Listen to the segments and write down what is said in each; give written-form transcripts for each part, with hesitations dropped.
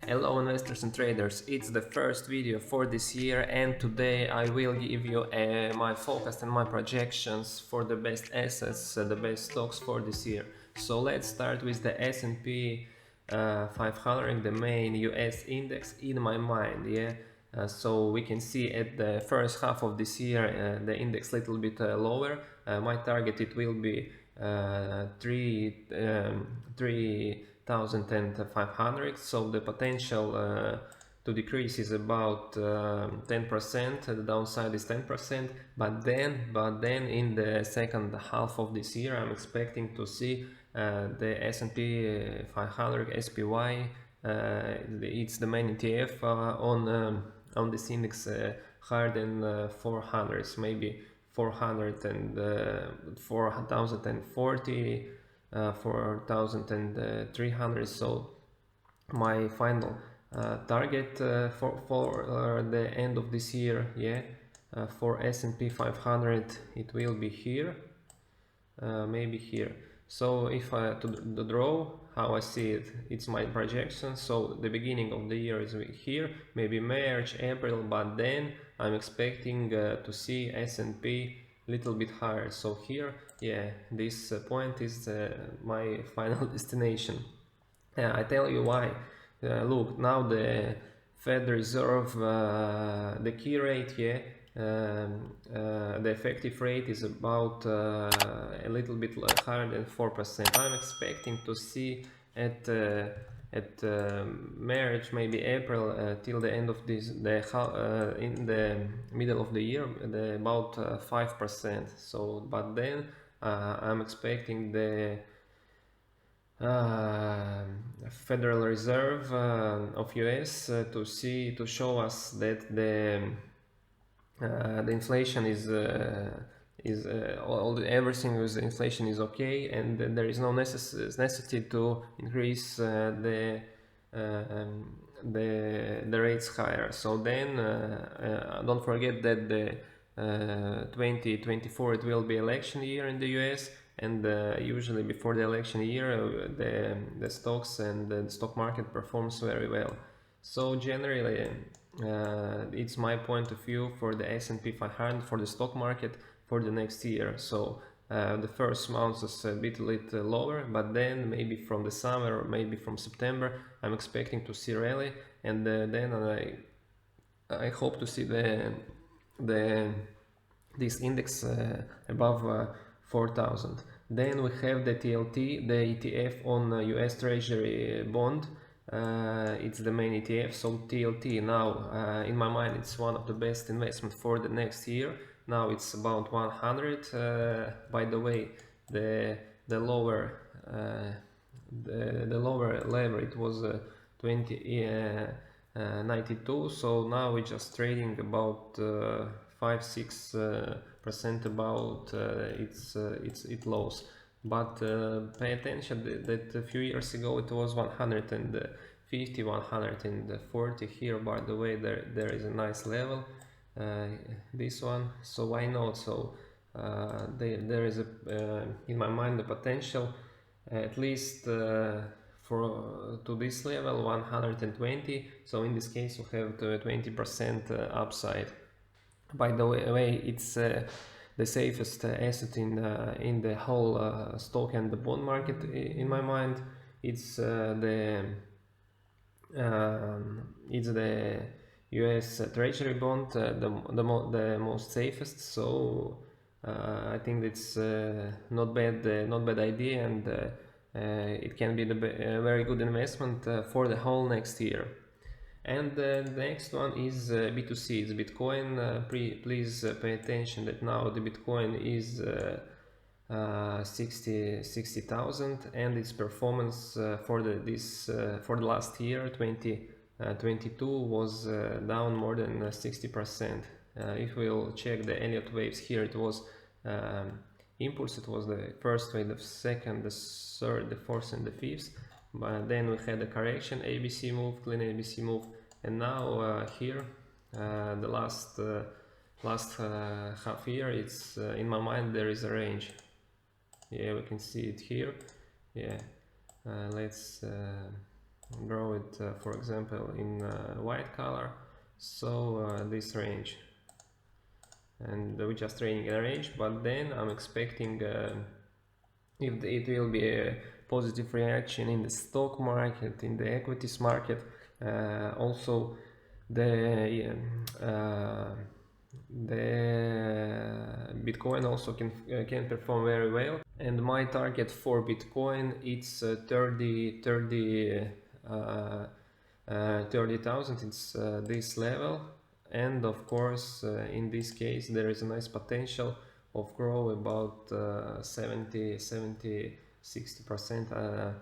Hello investors and traders, it's the first video for this year and today I will give you my forecast and my projections for the best assets, the best stocks for this year. So let's start with the S&P 500, the main US index in my mind, yeah. So we can see at the first half of this year the index little bit lower. My target it will be 3,500, so the potential to decrease is about 10%, the downside is 10%, but then in the second half of this year I'm expecting to see the S&P 500 SPY, it's the main ETF on this index higher than 400, maybe 400 and 4040, 4300. So my final target for the end of this year, yeah, for S&P 500 it will be here, maybe here. So if I to the draw, how I see it, it's my projection. So the beginning of the year is here, maybe March, April, but then I'm expecting to see S&P little bit higher. So here, yeah, this point is my final destination. I tell you why. Look, now the Fed Reserve, the key rate, yeah, the effective rate is about a little bit higher than 4%. I'm expecting to see at March, maybe April, till the end of this, in the middle of the year, about 5%. So, but then I'm expecting the Federal Reserve of US to show us that the inflation is everything with inflation is okay, and there is no necessity to increase the rates higher. So then don't forget that the 2024 it will be election year in the US, and usually before the election year the stocks and the stock market performs very well. So generally it's my point of view for the S&P 500, for the stock market for the next year. So the first month is a bit lower, but then maybe from the summer or maybe from September I'm expecting to see rally, and then I hope to see this index above 4,000. Then we have the TLT, the ETF on US Treasury bond. It's the main ETF. So TLT now, in my mind, it's one of the best investment for the next year. Now it's about 100. By the way, the lower the lower level it was 92. So now we're just trading about 5-6% about its lows. But pay attention that a few years ago it was 150, 140. Here, by the way, there is a nice level, this one. So why not? So there is in my mind the potential at least for to this level 120. So in this case we have the 20% upside. By the way, it's the safest asset in the whole stock and the bond market in my mind. It's the US Treasury bond, the most safest. So I think it's not bad idea, and it can be a very good investment for the whole next year. And the next one is B2C, it's Bitcoin. Please pay attention that now the Bitcoin is 60,000, and its performance for the last year 2022 was down more than 60%. If we'll check the Elliott waves here, it was impulse, it was the first wave, the second, the third, the fourth and the fifth. But then we had a correction, ABC move, clean ABC move, and now here the last half year, it's in my mind there is a range. Yeah, we can see it here. Yeah, let's draw it for example in white color, so this range, and we're just trading in a range, but then I'm expecting if it will be a positive reaction in the stock market, in the equities market, also the Bitcoin also can perform very well. And my target for Bitcoin, it's 30,000. It's this level, and of course in this case there is a nice potential of grow about 60%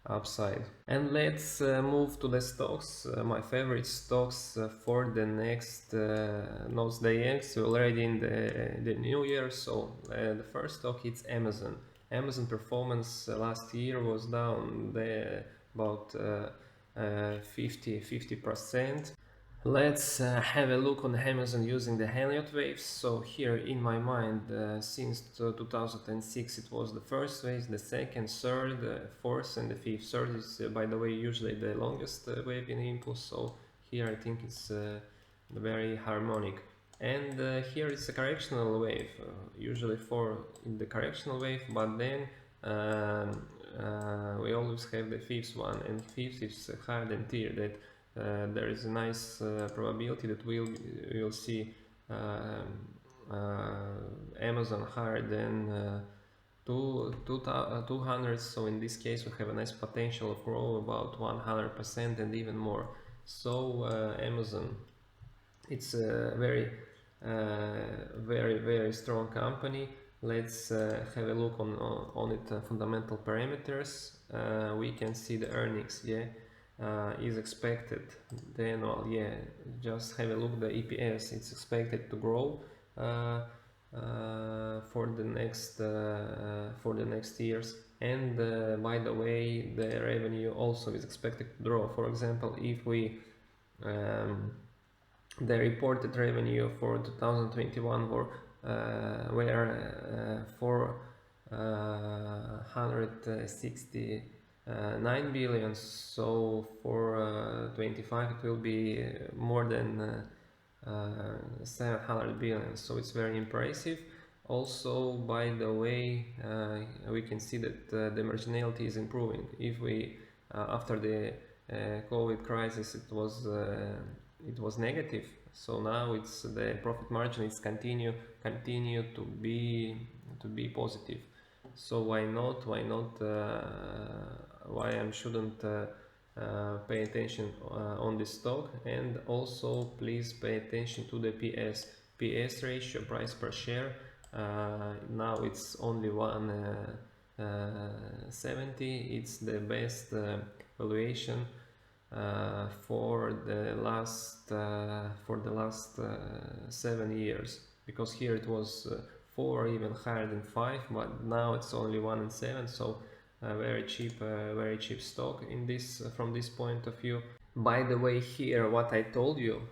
upside. And let's move to the stocks, my favorite stocks for the next those days, already in the new year. So the first stock, it's Amazon. Amazon performance last year was down about 50%. Let's have a look on Amazon using the Elliott waves. So here in my mind, since 2006 it was the first wave, the second, third, fourth and the fifth. Third is by the way usually the longest wave in impulse, so here I think it's very harmonic. And here it's a correctional wave, usually for in the correctional wave, but then we always have the fifth one, and fifth is higher than tier, that there is a nice probability that we'll see Amazon higher than 200. So in this case we have a nice potential of growth about 100% and even more. So Amazon, it's a very strong company. Let's have a look on it fundamental parameters. We can see the earnings, yeah, is expected, the annual, yeah, just have a look, the EPS, it's expected to grow for the next years. And by the way, the revenue also is expected to grow. For example, if we the reported revenue for 2021 were 469 billion, so for 25 it will be more than 700 billion, so it's very impressive. Also, by the way, we can see that the marginality is improving. If we after the COVID crisis it was negative, so now it's the profit margin is continue to be positive. So why I shouldn't pay attention on this stock. And also please pay attention to the PS ratio, price per share. Now it's only 170. It's the best valuation for the last 7 years, because here it was 4, even higher than 5, but now it's only 1 and 7. So very cheap stock in this from this point of view. By the way, here what I told you,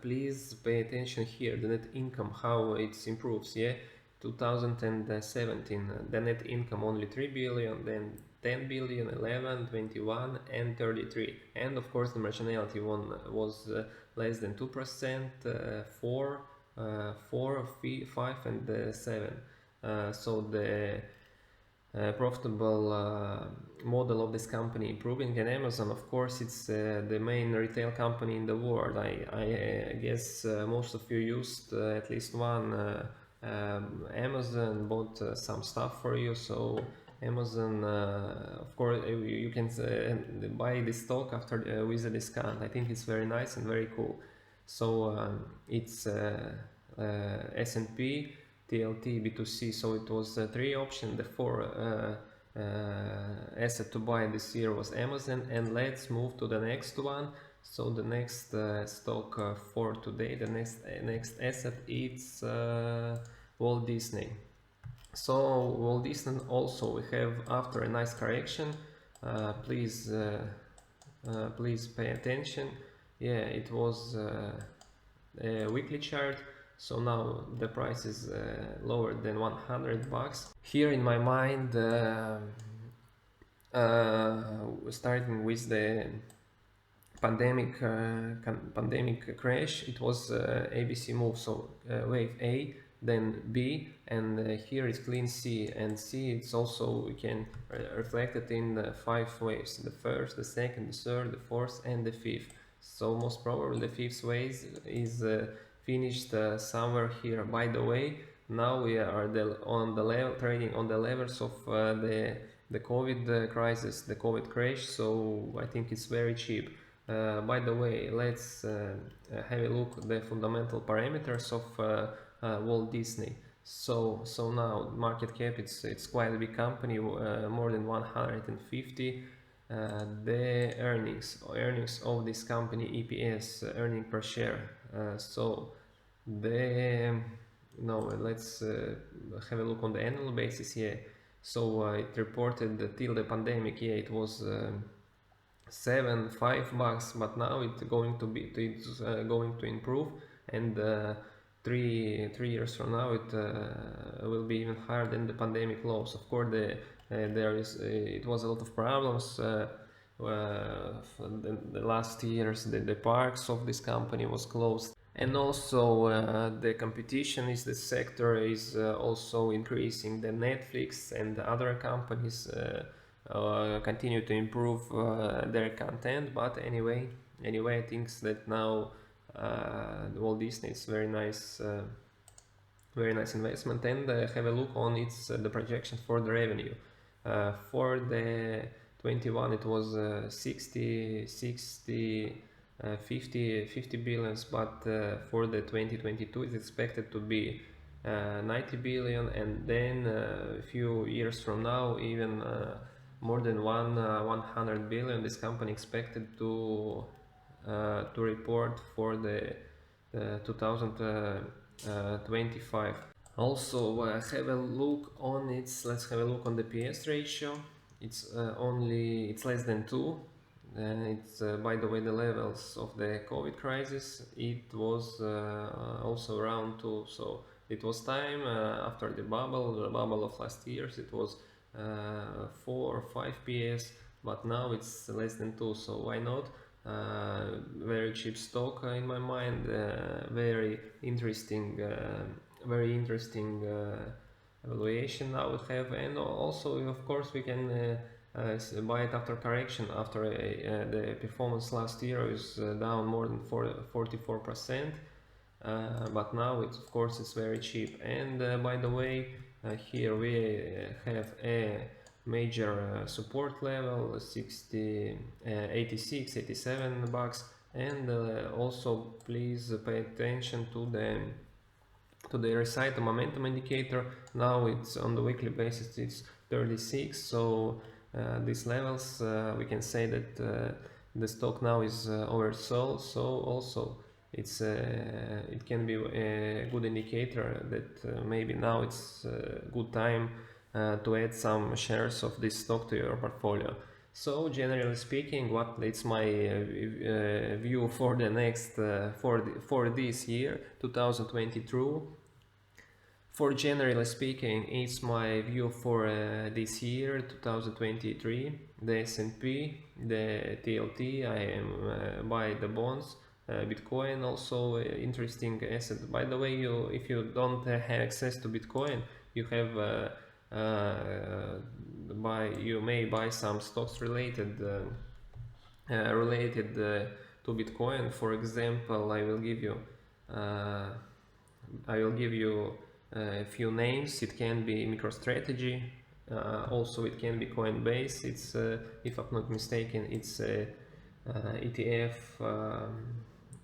please pay attention here, the net income, how it improves. Yeah, 2017 the net income only 3 billion, then 10 billion, 11, 21 and 33, and of course the marginality one was less than 2%, 4, 5 and 7. So the profitable model of this company improving. And Amazon, of course, it's the main retail company in the world. I guess most of you used at least one Amazon, bought some stuff for you. So Amazon, of course, you can buy this stock after with a discount. I think it's very nice and very cool. So it's S&P, TLT, B2C. So it was 3 options. The 4 asset to buy this year was Amazon. And let's move to the next one. So the next stock for today, the next asset, it's Walt Disney. So Walt Disney also we have after a nice correction. Please pay attention. Yeah, it was a weekly chart. So now the price is lower than $100. Here in my mind, Starting with the pandemic crash, it was ABC move. So wave A, then B, and here it's clean C, and C it's also we can reflect it in the 5 waves: the first, the second, the third, the fourth, and the fifth. So most probably the fifth wave is finished somewhere here. By the way, now we are on the level trading on the levels of the COVID crisis, the COVID crash. So I think it's very cheap. By the way, let's have a look at the fundamental parameters of Walt Disney. So now market cap, it's quite a big company, more than 150. The earnings of this company, EPS, earning per share. So the no, let's have a look on the annual basis. Yeah, so it reported that till the pandemic, yeah, it was 5 bucks, but now it's going to improve, and 3 years from now it will be even higher than the pandemic lows. Of course, it was a lot of problems. The last years, the parks of this company was closed, and also the competition is the sector is also increasing. The Netflix and the other companies continue to improve their content. But anyway, I think that now Walt Disney is very nice investment. And have a look on its the projection for the revenue. For the 21 it was 50 billions, but for the 2022 it's expected to be 90 billion, and then a few years from now even more than 100 billion. This company expected to report for the 2025. Also have a look on its let's have a look on the PS ratio. It's less than 2. It's by the way, the levels of the COVID crisis, it was also around 2. So it was time after the bubble of last years, it was 4 or 5 PS, but now it's less than 2. So why not? Very cheap stock in my mind. Very interesting evaluation I would have. And also, of course, we can buy it after correction. After the performance last year is down more than 44%, but now it's, of course, it's very cheap. And by the way, here we have a major support level, 86, 87 bucks. And also please pay attention to the RSI, the momentum indicator. Now it's on the weekly basis, it's 36. So these levels, we can say that the stock now is oversold. So also it can be a good indicator that maybe now it's a good time to add some shares of this stock to your portfolio. So generally speaking, what it's my view for the next for this year 2022. For generally speaking, it's my view for this year 2023. The S&P, the TLT, I am buy the bonds, Bitcoin also interesting asset. By the way, if you don't have access to Bitcoin, you have you may buy some stocks related to Bitcoin. For example, I will give you a few names. It can be MicroStrategy, also it can be Coinbase. It's if I'm not mistaken, it's a ETF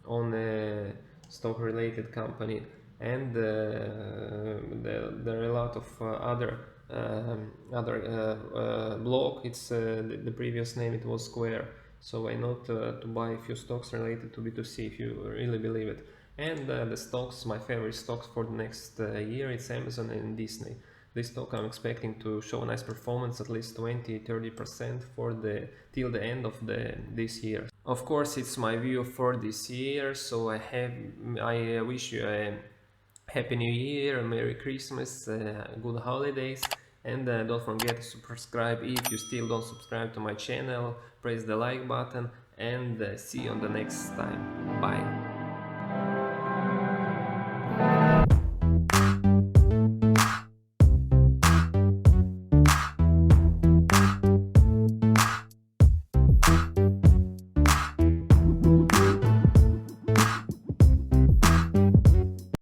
on a stock related company. And there are a lot of other block. It's the previous name, it was Square. So why not to buy a few stocks related to B2C if you really believe it. And the stocks, my favorite stocks for the next year, it's Amazon and Disney. This stock I'm expecting to show a nice performance, at least 20-30% for till the end of this year. Of course, it's my view for this year. So I wish you a Happy New Year, Merry Christmas, good holidays, And don't forget to subscribe if you still don't subscribe to my channel. Press the like button, and see you on the next time. Bye.